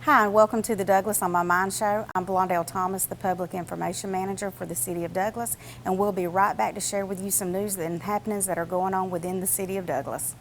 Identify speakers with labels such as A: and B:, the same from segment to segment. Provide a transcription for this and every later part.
A: Hi, and welcome to the Douglas on My Mind show. I'm Blondell Thomas, the Public Information Manager for the City of Douglas, and we'll be right back to share with you some news and happenings that are going on within the City of Douglas.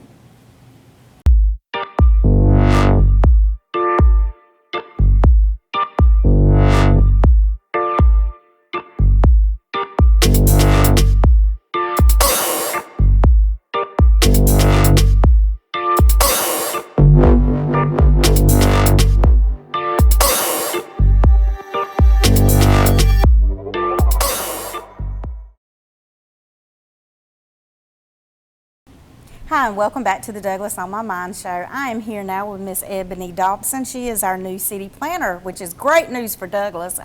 A: Hi, and welcome back to the Douglas on My Mind show. I am here now with Miss Ebony Dobson. She is our new city planner, which is great news for Douglas.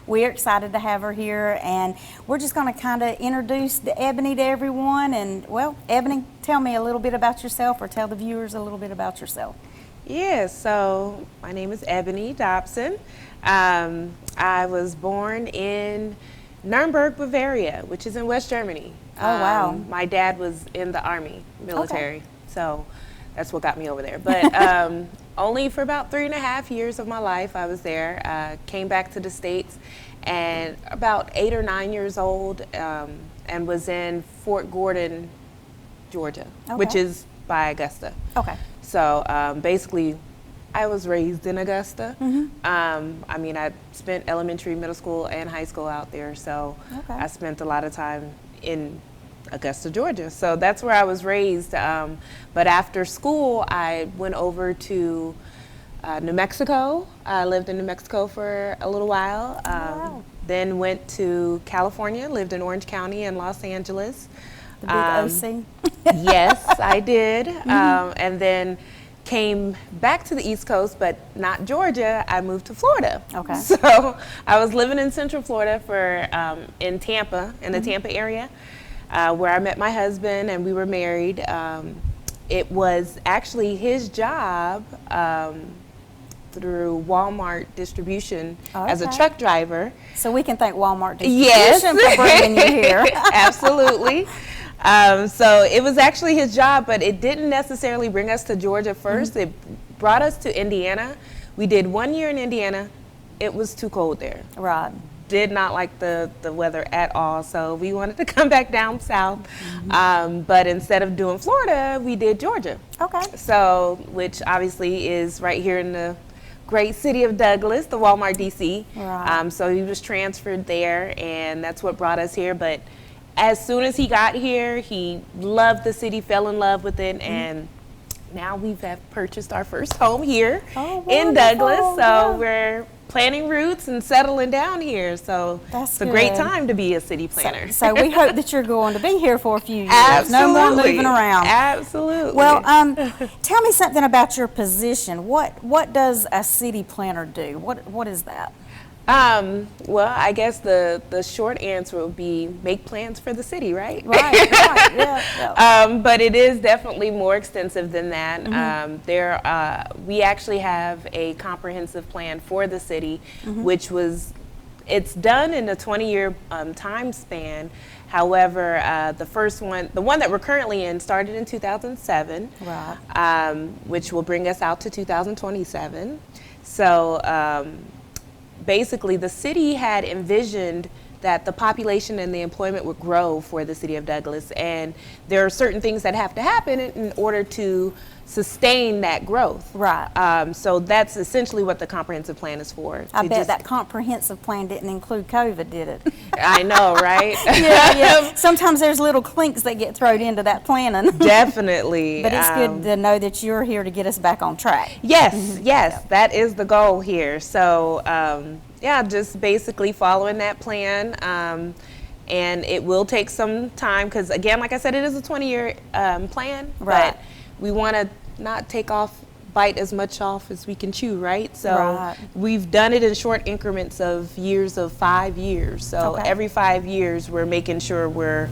A: We're excited to have her here, and we're just going to kind of introduce the Ebony to everyone. And, well, Ebony, tell me a little bit about yourself, or tell the viewers a little bit about yourself.
B: Yeah, so my name is Ebony Dobson. I was born in Nuremberg, Bavaria, which is in West Germany.
A: Oh, wow.
B: My dad was in the Army, military, okay. So that's what got me over there. But only for about 3.5 years of my life I was there. Came back to the States and about 8 or 9 years old, and was in Fort Gordon, Georgia, okay. Which is by Augusta.
A: Okay.
B: So basically, I was raised in Augusta.
A: Mm-hmm.
B: I mean, I spent elementary, middle school, and high school out there, so okay. I spent a lot of time in Augusta, Georgia. So that's where I was raised. But after school, I went over to New Mexico. I lived in New Mexico for a little while.
A: Wow.
B: Then went to California, lived in Orange County and Los Angeles.
A: The big OC?
B: Yes, I did.
A: Mm-hmm.
B: And then came back to the East Coast, but not Georgia. I moved to Florida.
A: Okay.
B: So I was living in Central Florida for in Tampa, in the
A: mm-hmm.
B: Tampa area, where I met my husband and we were married. It was actually his job through Walmart distribution as a truck driver.
A: So we can thank Walmart
B: Yes.
A: for bringing you here.
B: Absolutely. So it was actually his job, but it didn't necessarily bring us to Georgia first. Mm-hmm. It brought us to Indiana. We did 1 year in Indiana. It was too cold there.
A: Right.
B: Did not like the weather at all, so we wanted to come back down south. Mm-hmm. But instead of doing Florida, we did Georgia.
A: Okay.
B: So, which obviously is right here in the great city of Douglas, the Walmart DC.
A: Right.
B: So he was transferred there, and that's what brought us here. But as soon as he got here, he loved the city, fell in love with it, mm-hmm. and now we've purchased our first home here in Douglas. So yeah. We're planning roots and settling down here. So it's a great time to be a city planner.
A: So we hope that you're going to be here for a few years.
B: Absolutely.
A: No more moving around.
B: Absolutely.
A: Well, tell me something about your position. What does a city planner do? What is that?
B: Well, I guess the short answer would be make plans for the city, right?
A: Right, yeah.
B: But it is definitely more extensive than that.
A: Mm-hmm.
B: We actually have a comprehensive plan for the city, mm-hmm. which it's done in a 20-year time span. However, the one that we're currently in, started in 2007,
A: right.
B: Which will bring us out to 2027. So, basically, the city had envisioned that the population and the employment would grow for the city of Douglas, and there are certain things that have to happen in order to sustain that growth.
A: Right.
B: So that's essentially what the comprehensive plan is for.
A: I bet that comprehensive plan didn't include COVID, did it?
B: I know, right?
A: Yeah. Sometimes there's little clinks that get thrown into that planning.
B: Definitely.
A: But it's good to know that you're here to get us back on track.
B: Yes,
A: mm-hmm.
B: yes, yeah. That is the goal here. So, just basically following that plan. And it will take some time because, again, like I said, it is a 20-year plan.
A: Right.
B: But we want to not bite as much off as we can chew, right? So
A: right.
B: We've done it in short increments of 5 years. So every 5 years, we're making sure we're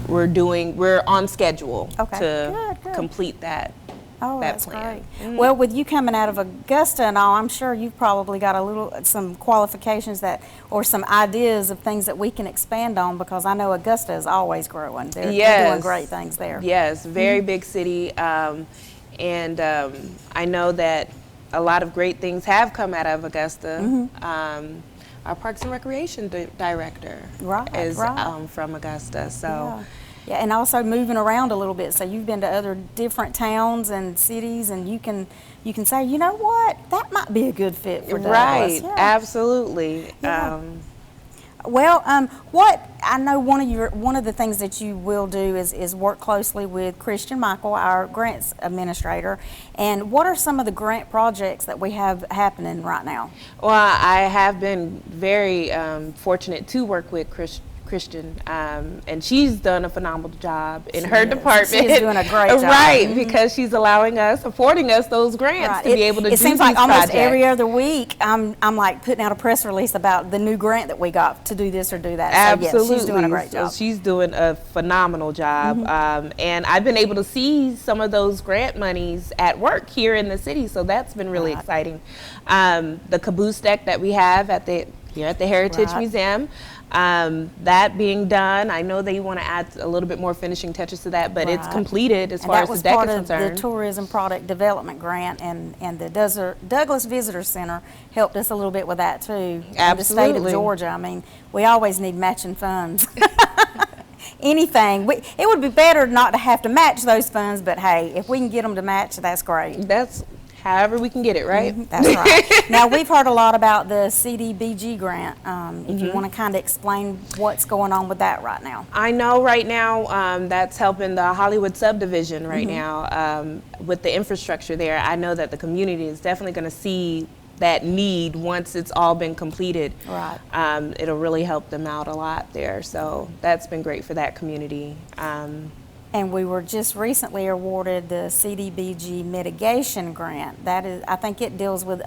B: on schedule to complete that.
A: Oh,
B: that
A: that's
B: plan.
A: Great. Well, with you coming out of Augusta and all, I'm sure you've probably got some qualifications or some ideas of things that we can expand on, because I know Augusta is always growing. They're doing great things there.
B: Yes, very big city. And I know that a lot of great things have come out of Augusta. Our Parks and Recreation director is from Augusta, so.
A: Yeah, and also moving around a little bit. So you've been to other different towns and cities, and you can say, you know what, that might be a good fit for Douglas.
B: Right, absolutely.
A: Yeah. Well, what I know one of the things that you will do is work closely with Christian Michael, our grants administrator. And what are some of the grant projects that we have happening right now?
B: Well, I have been very fortunate to work with Christian, and she's done a phenomenal job in her department.
A: She's doing a great job.
B: Right, because she's affording us those grants to be able to do these projects.
A: It seems like almost every other week I'm like putting out a press release about the new grant that we got to do this or do that.
B: Absolutely.
A: So, yes, she's doing a great job.
B: So she's doing a phenomenal job. And I've been able to see some of those grant monies at work here in the city, so that's been really exciting. The caboose deck that we have here at the Heritage Museum, that being done, I know they want to add a little bit more finishing touches to that, but it's completed as far as the deck is concerned.
A: That was part of the Tourism Product Development Grant, and the Douglas Visitor Center helped us a little bit with that too.
B: Absolutely.
A: The state of Georgia, I mean, we always need matching funds. Anything. It would be better not to have to match those funds, but hey, if we can get them to match, that's great.
B: That's however we can get it, right?
A: That's right. Now, we've heard a lot about the CDBG grant. If you want to kind of explain what's going on with that right now.
B: I know right now that's helping the Hollywood subdivision right now with the infrastructure there. I know that the community is definitely going to see that need once it's all been completed.
A: Right.
B: It'll really help them out a lot there. So that's been great for that community.
A: And we were just recently awarded the CDBG mitigation grant. That is, I think it deals with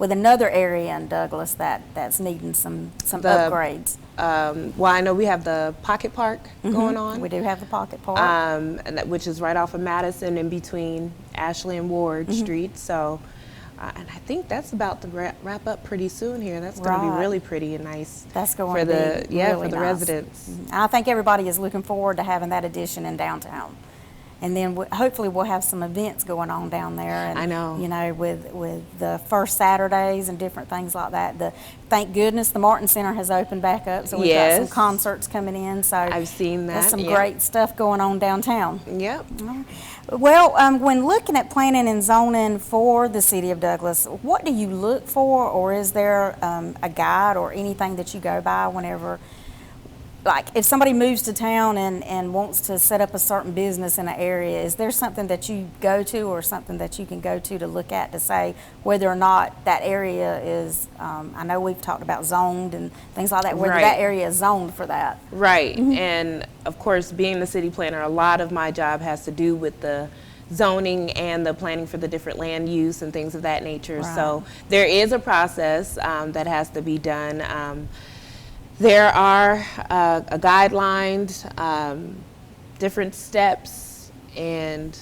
A: another area in Douglas that's needing some upgrades.
B: Well, I know we have the Pocket Park going on.
A: We do have the Pocket Park,
B: and which is right off of Madison, in between Ashley and Ward Street. So, and I think that's about to wrap up pretty soon here. That's going to be really pretty and nice.
A: That's going
B: for
A: to be really
B: for the
A: nice.
B: Residents.
A: I think everybody is looking forward to having that addition in downtown. And then hopefully we'll have some events going on down there. And,
B: I know.
A: You know, with the first Saturdays and different things like that. Thank goodness the Martin Center has opened back up, so we've got some concerts coming in. So
B: I've seen that.
A: There's some great stuff going on downtown.
B: Yep.
A: Well, when looking at planning and zoning for the city of Douglas, what do you look for, or is there a guide or anything that you go by whenever? Like, if somebody moves to town and wants to set up a certain business in an area, is there something that you go to or something that you can go to look at to say whether or not that area is, I know we've talked about zoned and things like that, whether that area is zoned for that.
B: Right, and of course, being the city planner, a lot of my job has to do with the zoning and the planning for the different land use and things of that nature. So there is a process that has to be done. There are guidelines, different steps, and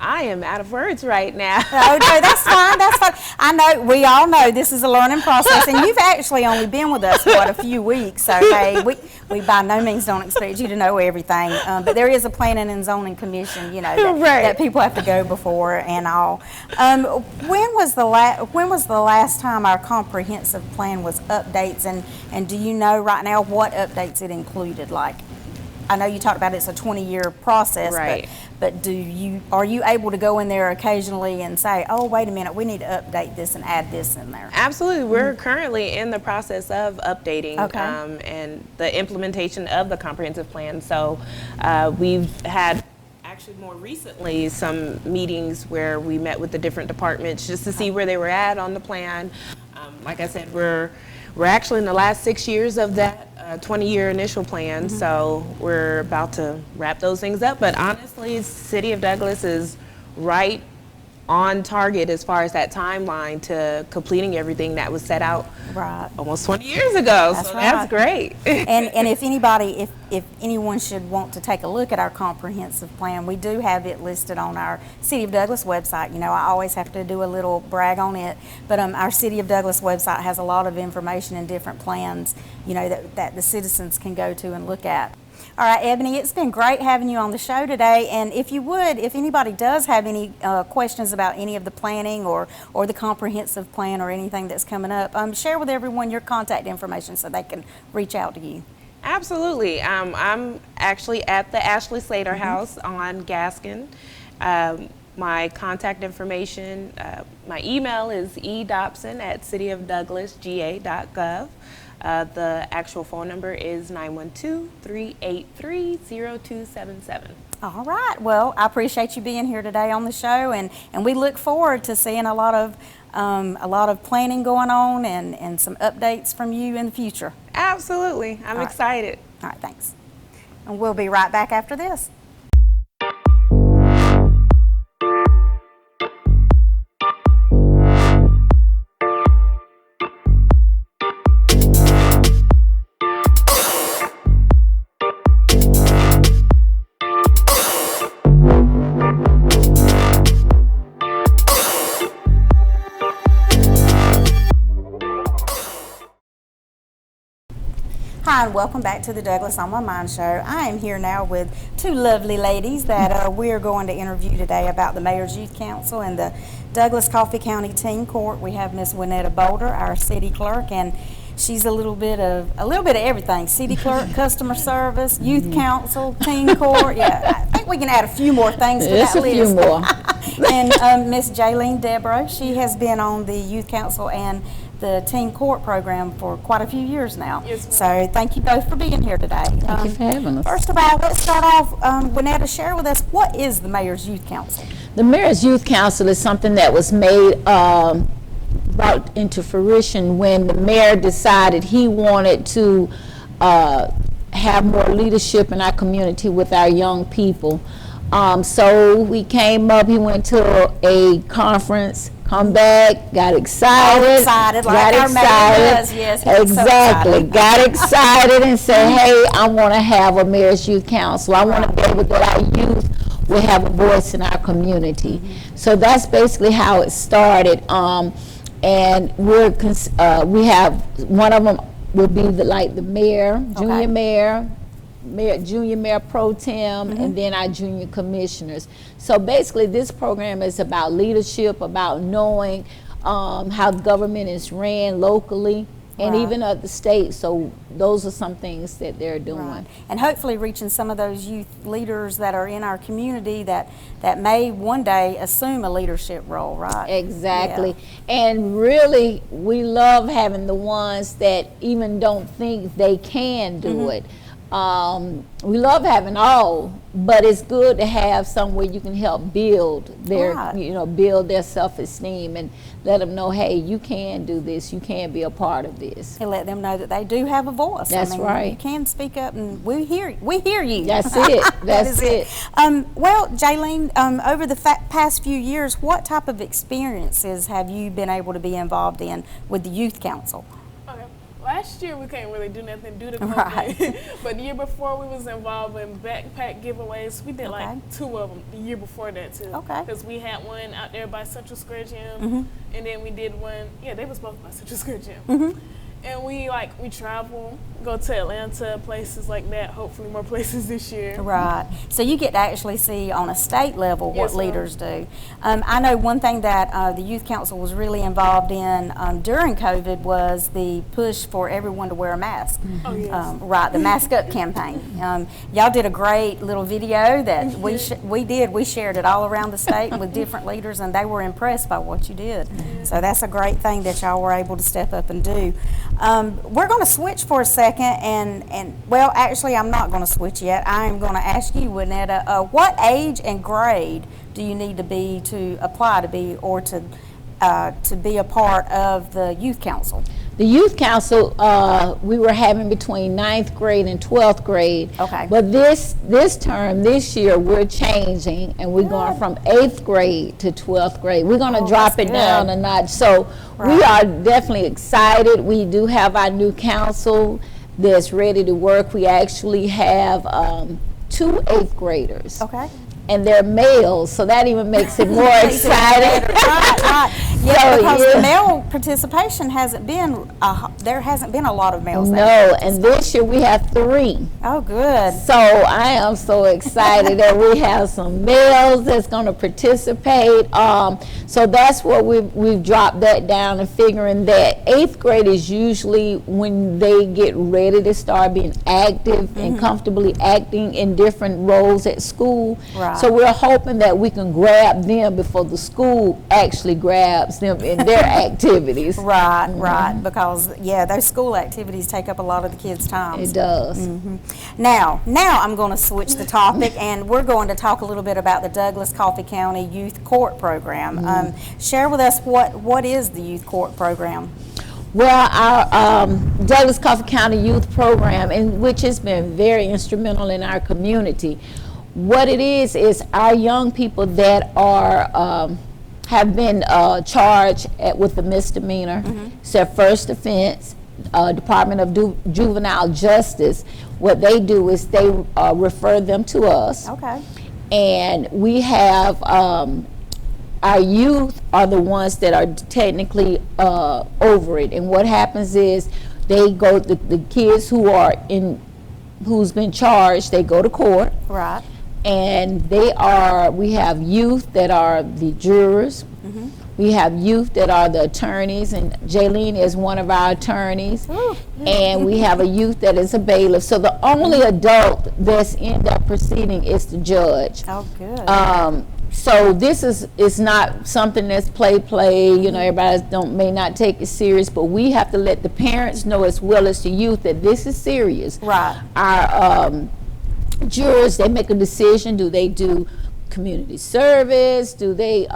B: I am out of words right now.
A: No, that's fine. That's fine. I know, we all know this is a learning process, and you've actually only been with us, a few weeks. So, hey, we by no means don't expect you to know everything. But there is a planning and zoning commission, you know, that people have to go before and all. When was the last time our comprehensive plan was updates, and do you know right now what updates it included? Like, I know you talked about it's a 20-year process, but are you able to go in there occasionally and say, oh, wait a minute, we need to update this and add this in there?
B: Absolutely. We're currently in the process of updating and the implementation of the comprehensive plan. So we've had actually more recently some meetings where we met with the different departments just to see where they were at on the plan. Like I said, we're actually in the last 6 years of that 20-year initial plan, so we're about to wrap those things up. But honestly, City of Douglas is right on target as far as that timeline to completing everything that was set out almost 20 years ago. That's great.
A: And if anybody, if anyone should want to take a look at our comprehensive plan, we do have it listed on our City of Douglas website. You know, I always have to do a little brag on it, but our City of Douglas website has a lot of information and different plans, you know, that the citizens can go to and look at. All right, Ebony, it's been great having you on the show today. And if you would, if anybody does have any questions about any of the planning or the comprehensive plan or anything that's coming up, share with everyone your contact information so they can reach out to you.
B: Absolutely. I'm actually at the Ashley Slater House on Gaskin. My contact information, my email is edobson@cityofdouglasga.gov. The actual phone number is 912-383-0277.
A: All right. Well, I appreciate you being here today on the show, and we look forward to seeing a lot of planning going on and some updates from you in the future.
B: Absolutely. I'm excited.
A: All right. Thanks. And we'll be right back after this. Hi, and welcome back to the Douglas On My Mind show. I am here now with two lovely ladies that we are going to interview today about the Mayor's Youth Council and the Douglas Coffee County Teen Court. We have Miss Wynetta Boulder, our city clerk, and she's a little bit of everything: city clerk, customer service, youth council, teen court. Yeah, I think we can add a few more things to that list.
C: Just a few more.
A: And Miss Jalene Debro, she has been on the youth council and the teen court program for quite a few years now.
D: Yes,
A: so thank you both for being here today.
C: Thank you for having us.
A: First of all, let's start off, Wynetta, share with us, what is the Mayor's Youth Council?
C: The Mayor's Youth Council is something that was made brought into fruition when the mayor decided he wanted to have more leadership in our community with our young people. So we came up, he went to a conference, come back, got excited.
A: Like our mayor does, yes.
C: Exactly, got excited and said, hey, I want to have a Mayor's Youth Council. I want to be able that our youth will have a voice in our community. So that's basically how it started. And we have, one of them will be the mayor, junior mayor, junior mayor pro tem, and then our junior commissioners. So basically this program is about leadership, about knowing how government is ran locally and even at the state. So those are some things that they're doing.
A: Right. And hopefully reaching some of those youth leaders that are in our community that may one day assume a leadership role, right?
C: Exactly. Yeah. And really, we love having the ones that even don't think they can do it. We love having all, but it's good to have somewhere you can help build their, build their self-esteem and let them know, hey, you can do this, you can be a part of this.
A: And let them know that they do have a voice.
C: That's right.
A: You can speak up, and we hear you.
C: That's it. That's it.
A: Well, Jalene, over the past few years, what type of experiences have you been able to be involved in with the Youth Council?
D: Last year we couldn't really do nothing due to COVID, but the year before we was involved in backpack giveaways. We did like 2 of them the year before that too. Because we had one out there by Central Square Gym, and then we did one. Yeah, they was both by Central Square Gym. And we travel, go to Atlanta, places like that, hopefully more places this year.
A: Right. So you get to actually see on a state level what leaders do. I know one thing that the Youth Council was really involved in during COVID was the push for everyone to wear a mask.
D: Oh, yes.
A: Right, the Mask Up campaign. Y'all did a great little video that we shared it all around the state with different leaders, and they were impressed by what you did. So that's a great thing that y'all were able to step up and do. We're going to switch for a second, and well, actually, I'm not going to switch yet. I'm going to ask you, Wynetta, what age and grade do you need to be to apply to be or to be a part of the Youth Council?
C: The Youth Council, we were having between 9th grade and 12th grade.
A: Okay.
C: But this year, we're changing, and we're going from 8th grade to 12th grade. We're going to drop it down a notch. So we are definitely excited. We do have our new council that's ready to work. We actually have 2 8th graders.
A: Okay.
C: And they're males, so that even makes it more exciting.
A: Right. Yeah, because the male participation hasn't been, there hasn't been a lot of males.
C: No, and this year we have 3.
A: Oh, good.
C: So I am so excited that we have some males that's going to participate. So that's what we've dropped that down and figuring that 8th grade is usually when they get ready to start being active and comfortably acting in different roles at school.
A: Right.
C: So we're hoping that we can grab them before the school actually grabs them in their activities.
A: Right, right, because those school activities take up a lot of the kids' time.
C: It does.
A: Now I'm going to switch the topic, and we're going to talk a little bit about the Douglas Coffee County Youth Court Program. Share with us what is the Youth Court Program?
C: Well, our Douglas Coffee County Youth Program, which has been very instrumental in our community. What it is our young people that are have been charged with a misdemeanor. It's their first offense. Department of Juvenile Justice, what they do is they refer them to us.
A: Okay.
C: And we have our youth are the ones that are technically over it. And what happens is they go, the kids who's been charged, they go to court.
A: Right.
C: And we have youth that are the jurors. We have youth that are the attorneys, and Jalene is one of our attorneys. And we have a youth that is a bailiff. So the only adult that's in that proceeding is the judge.
A: Oh, good.
C: So this is not something that's play. You know, everybody may not take it serious, but we have to let the parents know as well as the youth that this is serious.
A: Right.
C: Our jurors, they make a decision. Do they do community service? Do they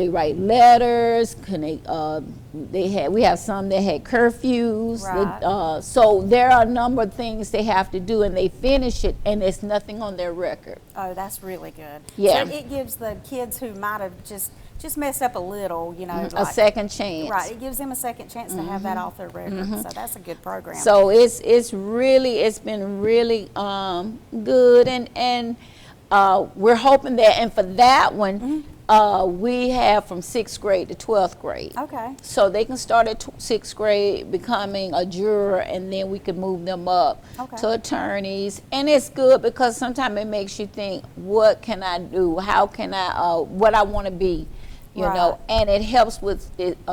C: write letters? Can we have some that had curfews.
A: Right.
C: So there are a number of things they have to do, and they finish it, and there's nothing on their record.
A: Oh, that's really good.
C: Yeah.
A: So it gives the kids who might have just messed up a little, you know,
C: a second chance.
A: Right. It gives them a second chance to have that off their record. So that's a good program.
C: So it's been really good, and we're hoping that, and for that one. We have from 6th grade to 12th grade.
A: Okay.
C: So they can start at 6th grade becoming a juror, and then we can move them up to attorneys. And it's good because sometimes it makes you think, what can I do? How can I, what I want to be, you know? And it helps with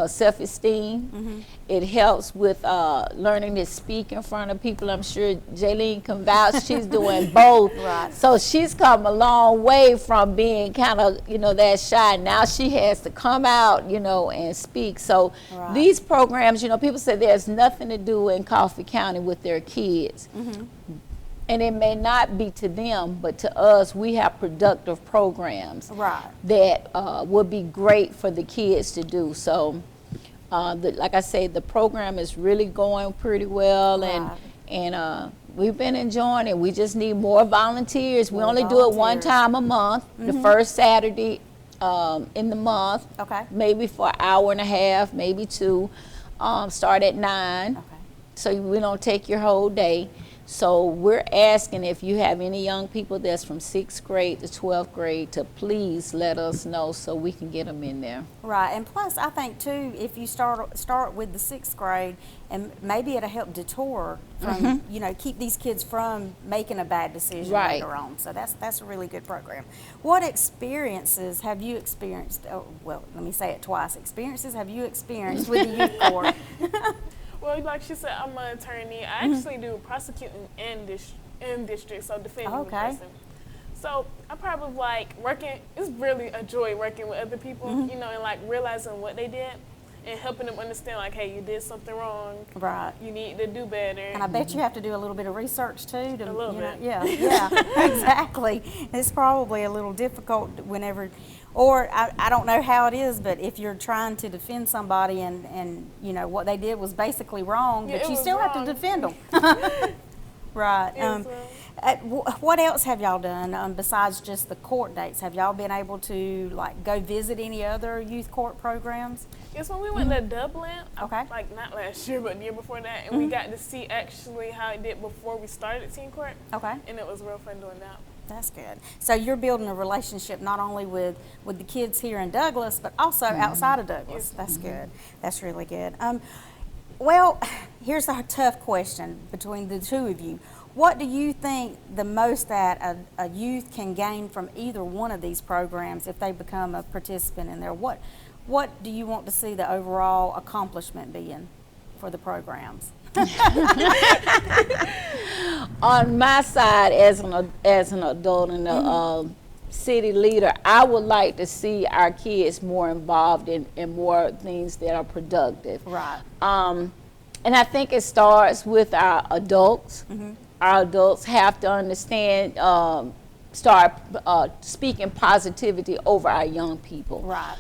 C: self-esteem. It helps with learning to speak in front of people. I'm sure Jalene can vouch. She's doing both.
A: Right.
C: So she's come a long way from being kind of, you know, that shy. Now she has to come out, you know, and speak. So these programs, you know, people say there's nothing to do in Coffee County with their kids. And it may not be to them, but to us, we have productive programs that would be great for the kids to do. So, like I say, the program is really going pretty well, and we've been enjoying it. We just need more volunteers. We only do it one time a month, the first Saturday in the month, maybe for an hour and a half, maybe 2, start at 9, so we don't take your whole day. So we're asking if you have any young people that's from 6th grade to 12th grade to please let us know so we can get them in there.
A: Right, and plus I think too, if you start with the 6th grade, and maybe it'll help detour from, you know, keep these kids from making a bad decision later on. So that's a really good program. What experiences have you experienced? Oh, well, let me say it twice. Experiences have you experienced with the youth court?
D: Well, like she said, I'm an attorney. I actually do prosecuting in district, so defending the person. So I probably like working. It's really a joy working with other people, you know, and like realizing what they did and helping them understand, like, hey, you did something wrong. Right. You need to do better.
A: And I bet you have to do a little bit of research too.
D: A little bit.
A: Yeah, exactly. It's probably a little difficult whenever. Or I don't know how it is, but if you're trying to defend somebody and you know what they did was basically wrong, but you still have to defend them. Right. What else have y'all done besides just the court dates? Have y'all been able to like go visit any other youth court programs?
D: Yes, when we went to Dublin, like not last year, but the year before that, and we got to see actually how it did before we started teen court. And it was real fun doing that.
A: That's good. So you're building a relationship not only with the kids here in Douglas, but also outside of Douglas. That's good. That's really good. Well, here's a tough question between the two of you. What do you think the most that a youth can gain from either one of these programs if they become a participant in there? What do you want to see the overall accomplishment being for the programs?
C: On my side, as an adult and a city leader, I would like to see our kids more involved in more things that are productive.
A: Right.
C: And I think it starts with our adults. Our adults have to understand, start speaking positivity over our young people.
A: Right.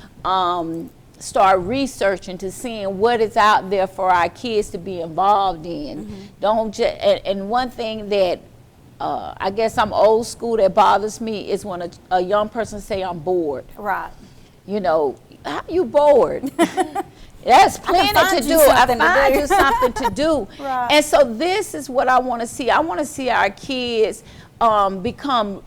C: Start researching to seeing what is out there for our kids to be involved in. Don't just, and one thing that I guess I'm old school that bothers me is when a young person say I'm bored.
A: Right.
C: You know, how you bored? There's plenty to do. I find you something to do.
A: Right.
C: And so this is what I want to see. I want to see our kids become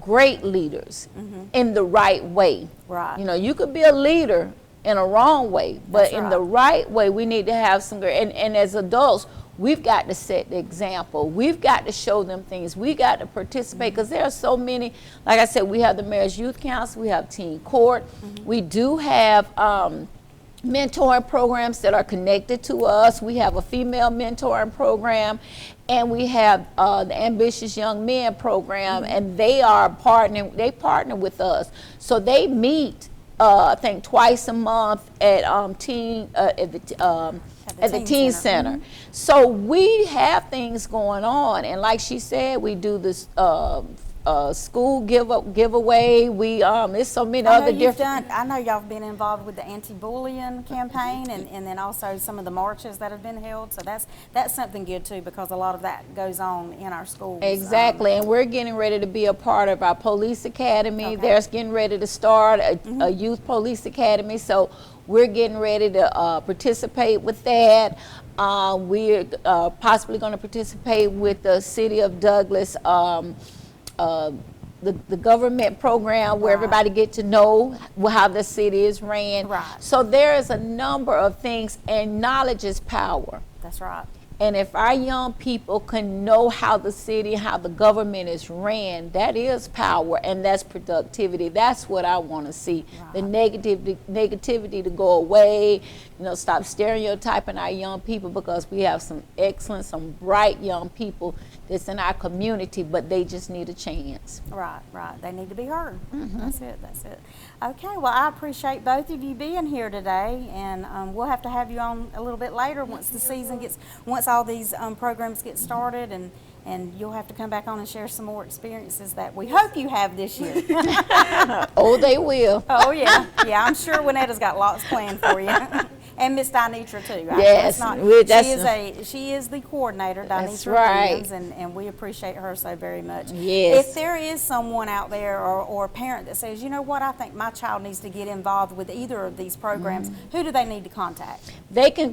C: great leaders in the right way.
A: Right.
C: You know, you could be a leader in a wrong way, but
A: That's
C: in
A: right.
C: the right way, we need to have some great, and as adults, we've got to set the example. We've got to show them things. We got to participate because there are so many, like I said, we have the Mayor's Youth Council, we have Teen Court, we do have mentoring programs that are connected to us. We have a female mentoring program, and we have the Ambitious Young Men program, and they are partnering. They partner with us, so they meet. I think twice a month at the teen center. So we have things going on, and like she said, we do this school giveaway. We there's so many other different.
A: I know y'all have been involved with the anti-bullying campaign, and then also some of the marches that have been held. So that's something good too, because a lot of that goes on in our schools.
C: Exactly, and we're getting ready to be a part of our police academy.
A: Okay.
C: There's getting ready to start a youth police academy. So we're getting ready to participate with that. We're possibly going to participate with the City of Douglas. The government program where everybody get to know how the city is ran.
A: Right.
C: So there is a number of things, and knowledge is power.
A: That's right.
C: And if our young people can know how the city, how the government is ran, that is power, and that's productivity. That's what I want to see.
A: Right.
C: The negativity to go away, you know, stop stereotyping our young people, because we have some excellent, some bright young people that's in our community, but they just need a chance.
A: Right, right. They need to be heard. That's it. Okay, well, I appreciate both of you being here today, and we'll have to have you on a little bit later once the season gets, once all these programs get started, and you'll have to come back on and share some more experiences that we hope you have this year.
C: Oh, they will.
A: Oh, yeah. Yeah, I'm sure Wynetta's got lots planned for you. And Miss Dinitra too.
C: Yes,
A: she is the coordinator,
C: That's
A: Dinitra
C: right.
A: Williams, and we appreciate her so very much.
C: Yes.
A: If there is someone out there or a parent that says, you know what, I think my child needs to get involved with either of these programs, who do they need to contact?
C: They can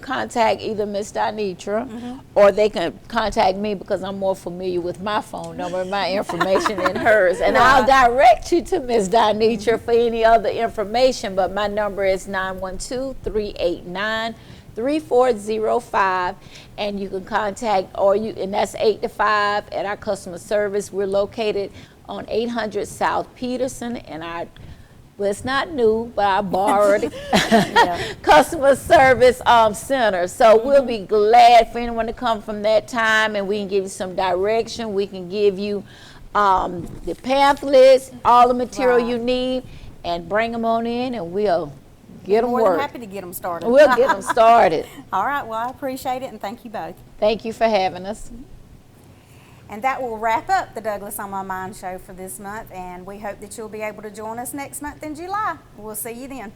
C: contact either Miss Dinitra or they can contact me, because I'm more familiar with my phone number and my information than hers. And I'll direct you to Miss Dinitra for any other information, but my number is 912-389-3405, and you can contact, and that's 8 to 5 at our customer service. We're located on 800 South Peterson, and well, it's not new, but I borrowed customer service center. So we'll be glad for anyone to come from that time, and we can give you some direction. We can give you the pamphlets, all the material you need, and bring them on in, and we'll get them
A: More
C: work.
A: than happy to get them started.
C: We'll get them started.
A: All right, well, I appreciate it, and thank you both.
C: Thank you for having us.
A: And that will wrap up the Douglas on My Mind show for this month, and we hope that you'll be able to join us next month in July. We'll see you then.